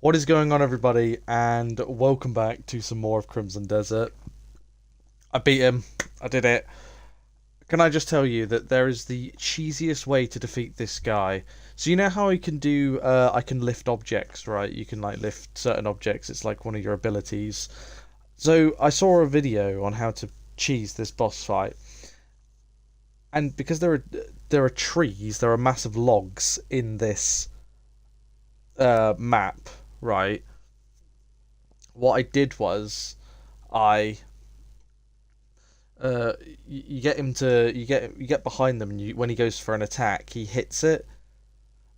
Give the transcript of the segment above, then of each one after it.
What is going on, everybody, and welcome back to some more of Crimson Desert. I beat him. I did it. Can I just tell you that there is the cheesiest way to defeat this guy? So you know how I can do, I can lift objects, right? You can like lift certain objects. It's like one of your abilities. So I saw a video on how to cheese this boss fight, and because there are trees, there are massive logs in this map, right? What I did was I you get him to you get behind them, and when he goes for an attack, he hits it.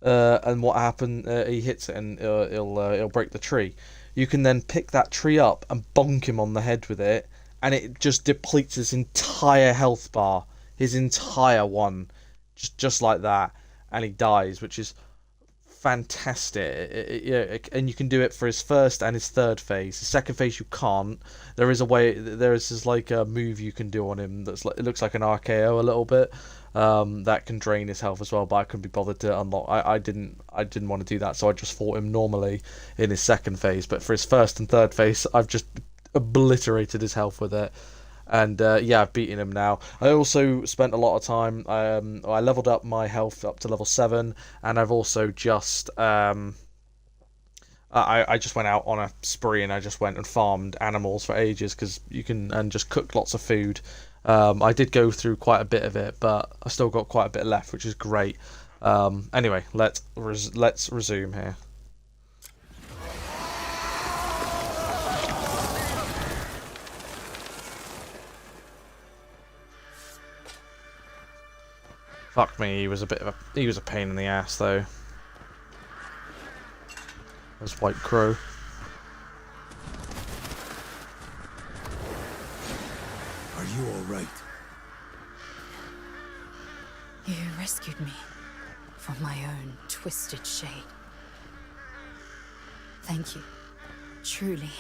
And what happened? He hits it, and it'll break the tree. You can then pick that tree up and bonk him on the head with it, and it just depletes his entire health bar, his entire one, just like that, and he dies, which is fantastic. Yeah, and you can do it for his first and his third phase. His second phase you can't. There is a way. There is this like a move you can do on him that's like, it looks like an RKO a little bit. That can drain his health as well, but I couldn't be bothered to unlock. I didn't want to do that, so I just fought him normally in his second phase. But for his first and third phase, I've just obliterated his health with it. And yeah, I've beaten him now. I also spent a lot of time. I leveled up my health up to level 7, and I've also just I just went out on a spree, and I just went and farmed animals for ages because you can, and just cooked lots of food. I did go through quite a bit of it, but I still got quite a bit left, which is great. Anyway, let's resume here. Fuck me, he was a pain in the ass though. That's White Crow. Are you all right? You rescued me from my own twisted shade. Thank you. Truly.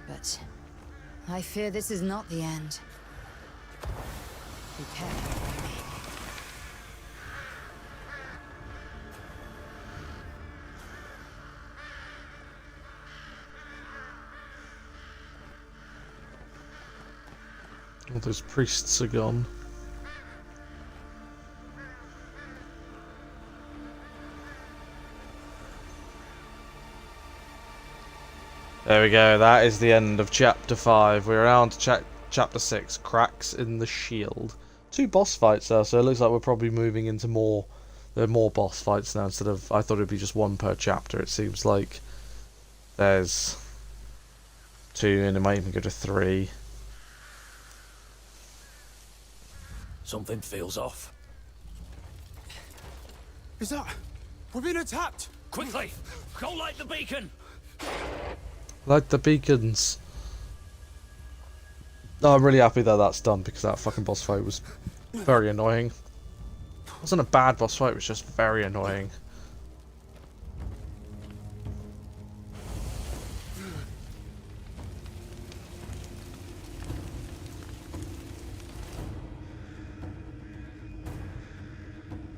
But I fear this is not the end. Be careful, Amy. All those priests are gone. There we go, that is the end of chapter 5. We're on to chapter 6, Cracks in the Shield. 2 boss fights there, so it looks like we're probably moving into more boss fights now instead of, I thought it'd be just 1 per chapter. It seems like there's 2, and it might even go to 3. Something feels off. Is that... We're being attacked! Quickly! Go light the beacon! Like the beacons. No, I'm really happy that that's done, because that fucking boss fight was very annoying. It wasn't a bad boss fight, it was just very annoying.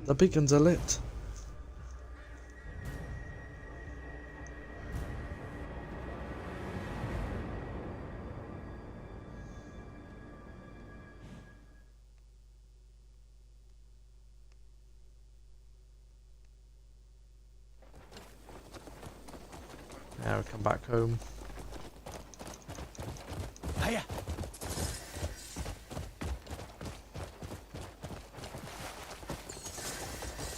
The beacons are lit. Now we come back home. Hiya!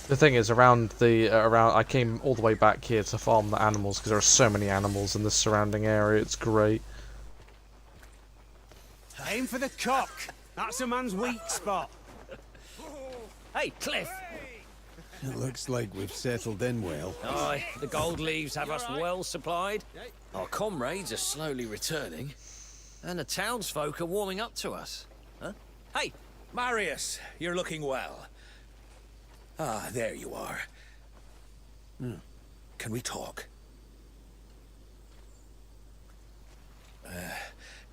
The thing is, around I came all the way back here to farm the animals because there are so many animals in the surrounding area. It's great. Aim for the cock! That's a man's weak spot. Hey, Cliff! It looks like we've settled in well. Aye, the gold leaves have us well supplied. Our comrades are slowly returning, and the townsfolk are warming up to us. Huh? Hey! Marius, you're looking well. Ah, there you are. Can we talk?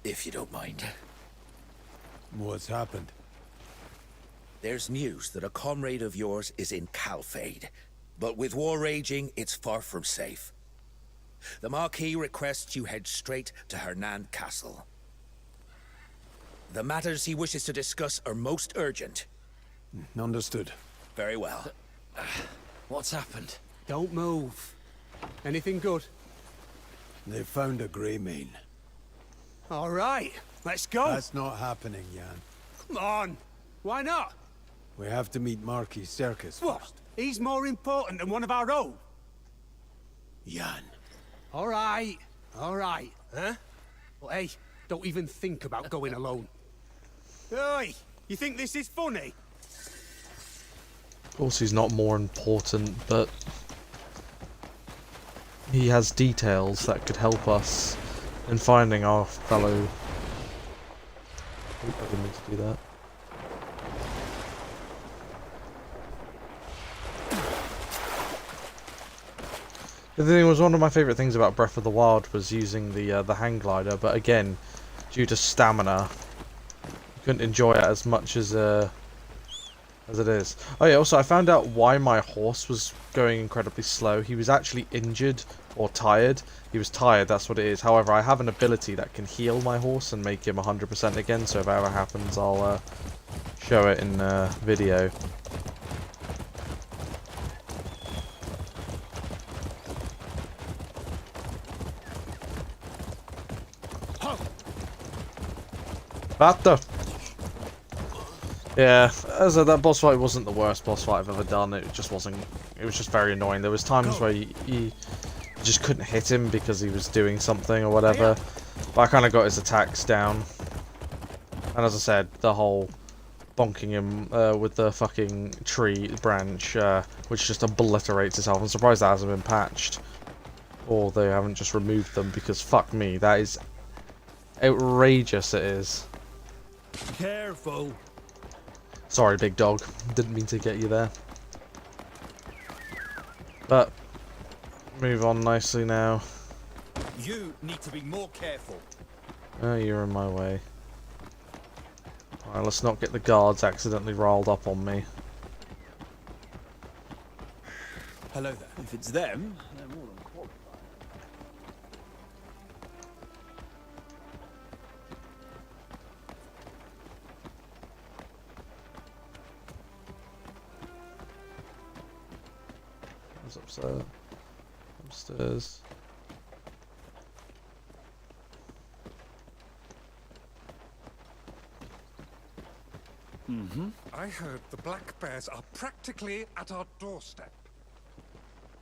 If you don't mind. What's happened? There's news that a comrade of yours is in Calfade. But with war raging, it's far from safe. The Marquis requests you head straight to Hernan Castle. The matters he wishes to discuss are most urgent. Understood. Very well. What's happened? Don't move. Anything good? They found a grey mane. All right, let's go. That's not happening, Jan. Come on. Why not? We have to meet Marquis Circus What? first. He's more important than one of our own. Jan. All right. All right. Huh? Well, hey, don't even think about going alone. Oi, you think this is funny? Of course, he's not more important, but he has details that could help us in finding our fellow. Oop, I didn't mean to do that. The thing was, one of my favourite things about Breath of the Wild was using the hang glider, but again, due to stamina, you couldn't enjoy it as much as it is. Oh yeah, also I found out why my horse was going incredibly slow. He was actually injured or tired. He was tired, that's what it is. However, I have an ability that can heal my horse and make him 100% again, so if that ever happens, I'll show it in video. What? Yeah, as that boss fight wasn't the worst boss fight I've ever done. It just wasn't. It was just very annoying. There was times where you just couldn't hit him because he was doing something or whatever. But I kind of got his attacks down. And as I said, the whole bonking him with the fucking tree branch, which just obliterates itself. I'm surprised that hasn't been patched, or they haven't just removed them, because fuck me, that is outrageous. It is. Careful. Sorry, big dog. Didn't mean to get you there. But move on nicely now. You need to be more careful. Oh, you're in my way. Alright, let's not get the guards accidentally riled up on me. Hello there. If it's them, they're more than qualified. What's upstairs? Upstairs. I heard the black bears are practically at our doorstep.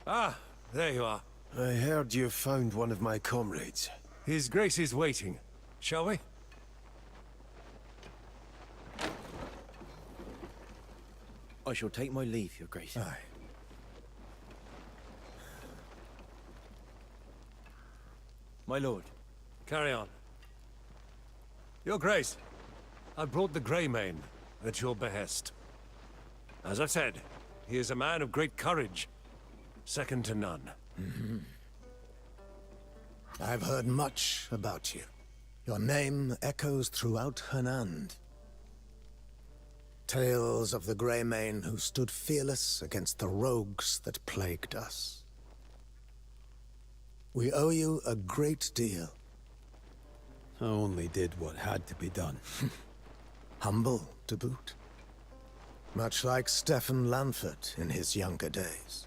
Ah, there you are. I heard you found one of my comrades. His Grace is waiting. Shall we? I shall take my leave, Your Grace. Aye. My lord. Carry on. Your Grace, I brought the Greymane at your behest. As I've said, he is a man of great courage, second to none. I've heard much about you. Your name echoes throughout Hernand. Tales of the Greymane who stood fearless against the rogues that plagued us. We owe you a great deal. I only did what had to be done. Humble to boot. Much like Stefan Lanford in his younger days.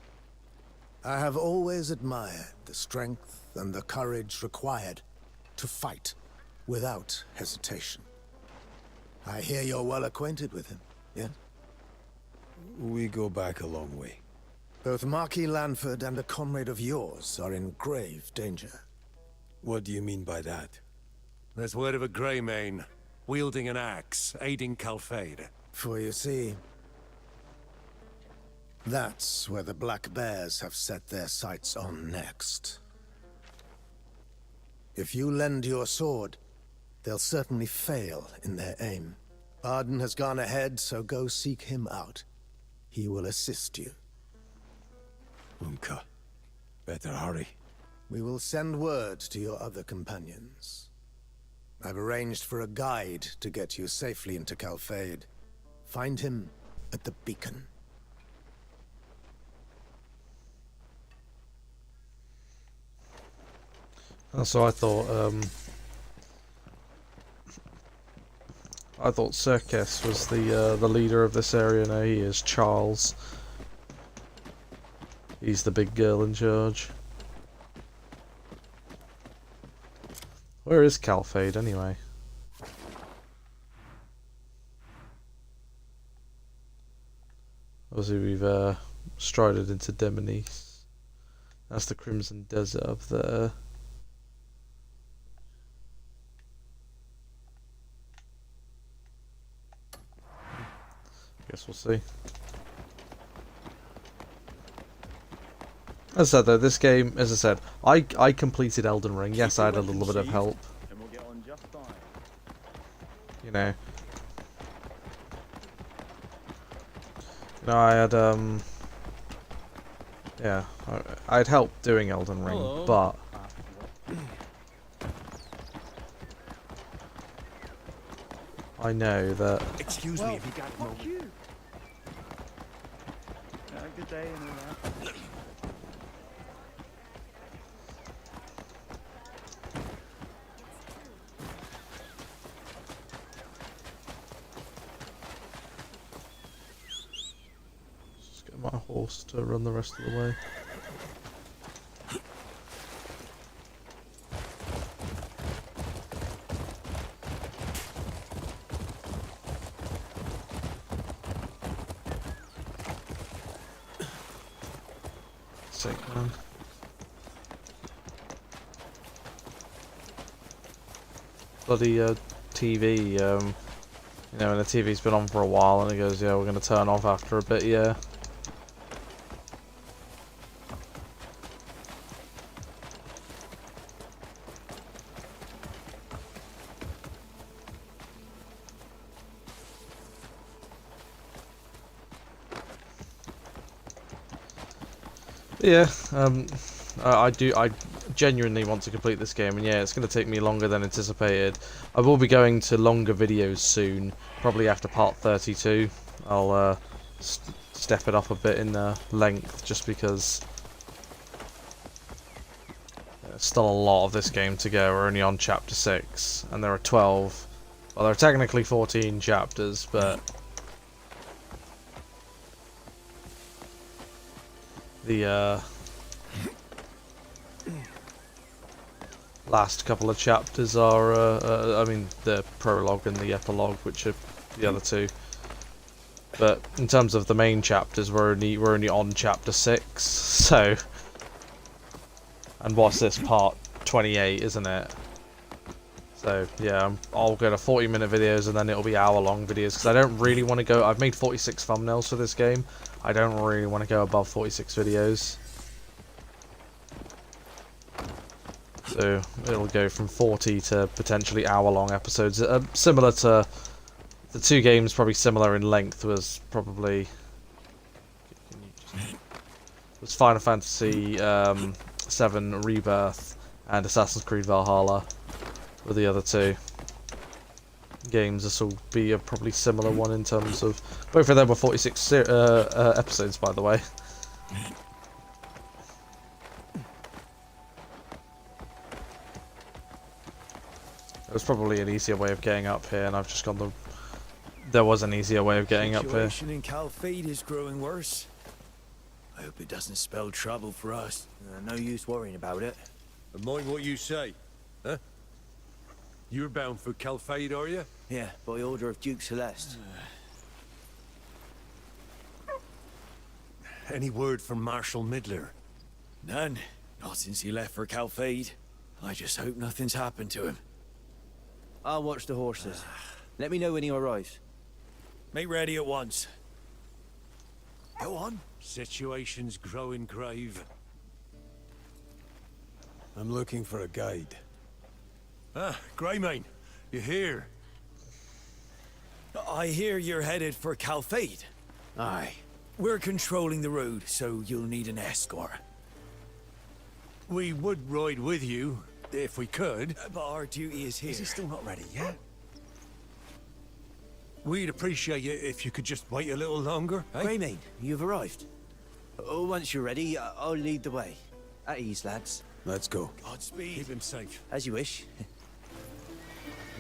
I have always admired the strength and the courage required to fight without hesitation. I hear you're well acquainted with him, yes? We go back a long way. Both Marquis Lanford and a comrade of yours are in grave danger. What do you mean by that? There's word of a Greymane, wielding an axe, aiding Calfade. For you see, that's where the Black Bears have set their sights on next. If you lend your sword, they'll certainly fail in their aim. Arden has gone ahead, so go seek him out. He will assist you. Unka, better hurry. We will send word to your other companions. I've arranged for a guide to get you safely into Calfade. Find him at the beacon. So I thought Circus was the leader of this area. No, he is Charles. He's the big girl in charge. Where is Calfade anyway? Obviously we've strided into Demonice. That's the Crimson Desert up there. Guess we'll see. As I said though, this game, as I said, I completed Elden Ring. Yes, I had a little bit of help. You know. I had yeah, I'd help doing Elden Ring, but I know that. Excuse me if you got a moment. Good day and all that. Just get my horse to run the rest of the way. Man. Bloody TV, you know, when the TV's been on for a while and it goes, yeah, we're going to turn off after a bit, yeah. Yeah, I genuinely want to complete this game, and yeah, it's going to take me longer than anticipated. I will be going to longer videos soon, probably after part 32. I'll step it up a bit in length, just because there's still a lot of this game to go. We're only on chapter 6, and there are 12. Well, there are technically 14 chapters, but the last couple of chapters are, I mean, the prologue and the epilogue, which are the other two. But in terms of the main chapters, we're only on chapter 6. So, and what's this, part 28, isn't it? So yeah, I'll go to 40-minute videos and then it'll be hour-long videos, because I don't really want to go. I've made 46 thumbnails for this game. I don't really want to go above 46 videos. So it'll go from 40 to potentially hour-long episodes. Similar to the two games, probably similar in length, was probably was Final Fantasy 7 Rebirth and Assassin's Creed Valhalla were the other two games. This will be a probably similar one in terms of both of them were 46 episodes, by the way. There was probably an easier way of getting up here, and I've just gone the. There was an easier way of getting up here. Situation in Calfade is growing worse. I hope it doesn't spell trouble for us. No use worrying about it. And mind what you say, huh? You're bound for Calfade, are you? Yeah, by order of Duke Celeste. Any word from Marshal Midler? None. Not since he left for Calfade. I just hope nothing's happened to him. I'll watch the horses. Let me know when he arrives. Make ready at once. Go on. Situation's growing grave. I'm looking for a guide. Ah, Greymane, you're here. I hear you're headed for Calfade. Aye. We're controlling the road, so you'll need an escort. We would ride with you, if we could. But our duty is here. Is he still not ready yet? We'd appreciate it if you could just wait a little longer, eh? Greymane, you've arrived. Oh, once you're ready, I'll lead the way. At ease, lads. Let's go. Godspeed. Keep him safe. As you wish.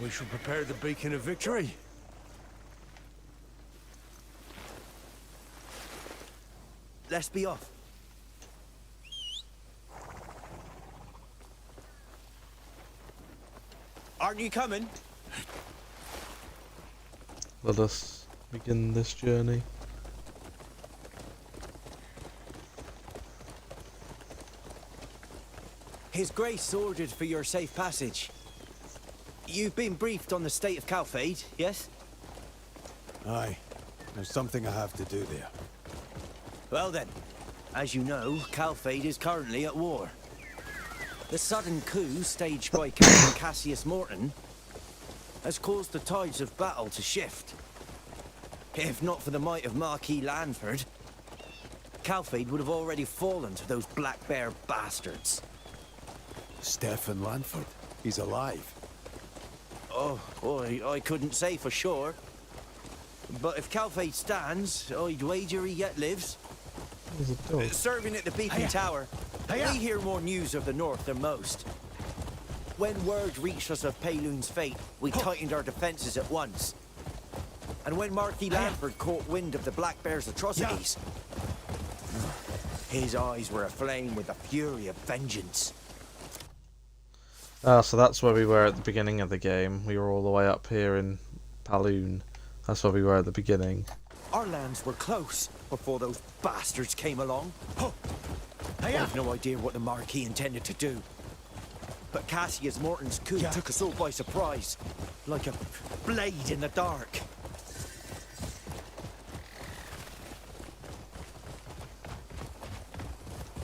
We shall prepare the beacon of victory. Let's be off. Aren't you coming? Let us begin this journey. His Grace ordered for your safe passage. You've been briefed on the state of Calfade, yes? Aye. There's something I have to do there. Well then, as you know, Calfade is currently at war. The sudden coup staged by Captain Cassius Morton has caused the tides of battle to shift. If not for the might of Marquis Lanford, Calfade would have already fallen to those Black Bear bastards. Stefan Lanford. He's alive. Oh, I couldn't say for sure. But if Calfade stands, I'd wager he yet lives. There's a dog. Serving at the Beacon Tower, we hear more news of the North than most. When word reached us of Payloon's fate, we tightened our defenses at once. And when Marquis Lanford caught wind of the Black Bear's atrocities, his eyes were aflame with the fury of vengeance. Ah, so that's where we were at the beginning of the game. We were all the way up here in Paloon. That's where we were at the beginning. Our lands were close before those bastards came along. I've no idea what the Marquis intended to do. But Cassius Morton's coup took us all by surprise, like a blade in the dark.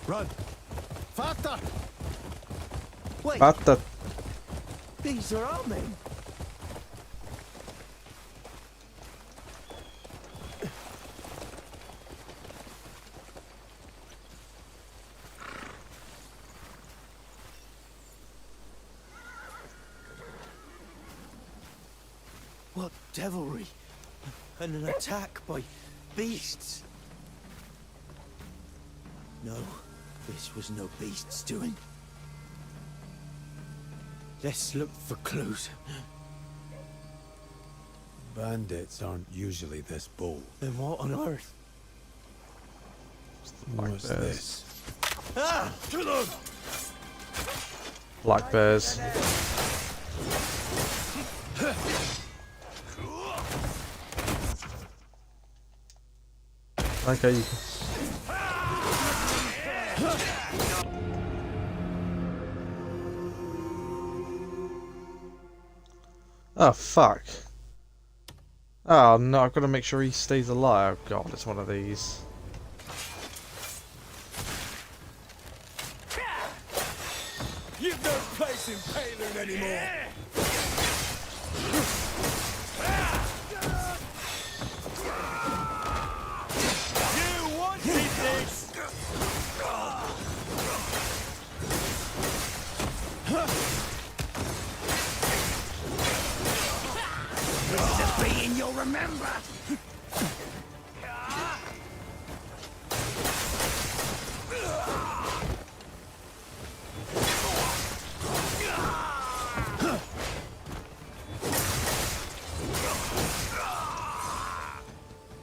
Run! Factor! Wait, But these are our men. What devilry! And an attack by beasts! No, this was no beast's doing. Let's look for clues. Bandits aren't usually this bold. Then what on earth? What's this? Ah! Black Bears. Okay, you can... Oh, fuck. Oh, no, I've got to make sure he stays alive. Oh, God, it's one of these. You've no place in Payloon anymore. You wanted this. This is a being you'll remember!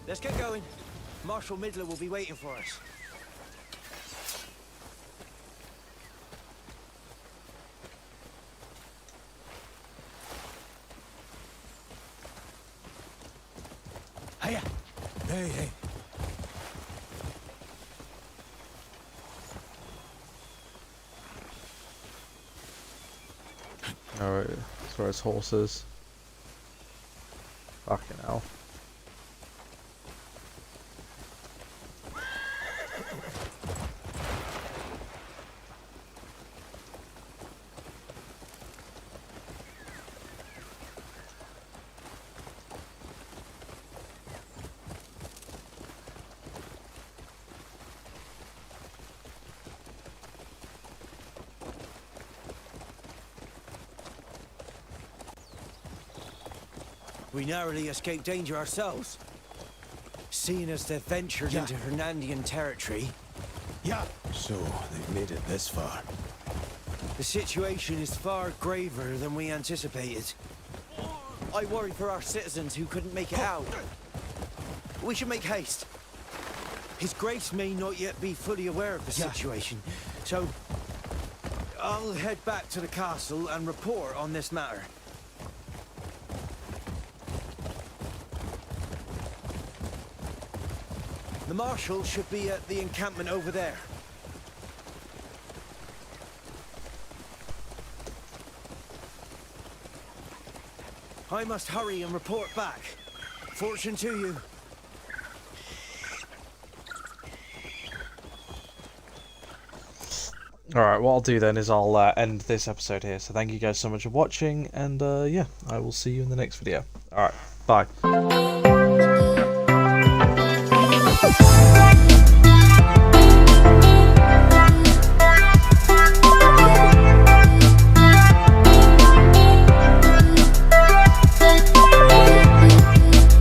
Let's get going. Marshal Midler will be waiting for us. Hiya! Hey, hey. Alright, that's where his horse is. Fucking hell. We narrowly escaped danger ourselves. Seeing as they've ventured into Hernandian territory, So, they've made it this far. the situation is far graver than we anticipated. I worry for our citizens who couldn't make it out. We should make haste. His Grace may not yet be fully aware of the situation, so I'll head back to the castle and report on this matter. The Marshal should be at the encampment over there. I must hurry and report back. Fortune to you. Alright, what I'll do then is I'll end this episode here. So thank you guys so much for watching, and yeah, I will see you in the next video. Alright, bye.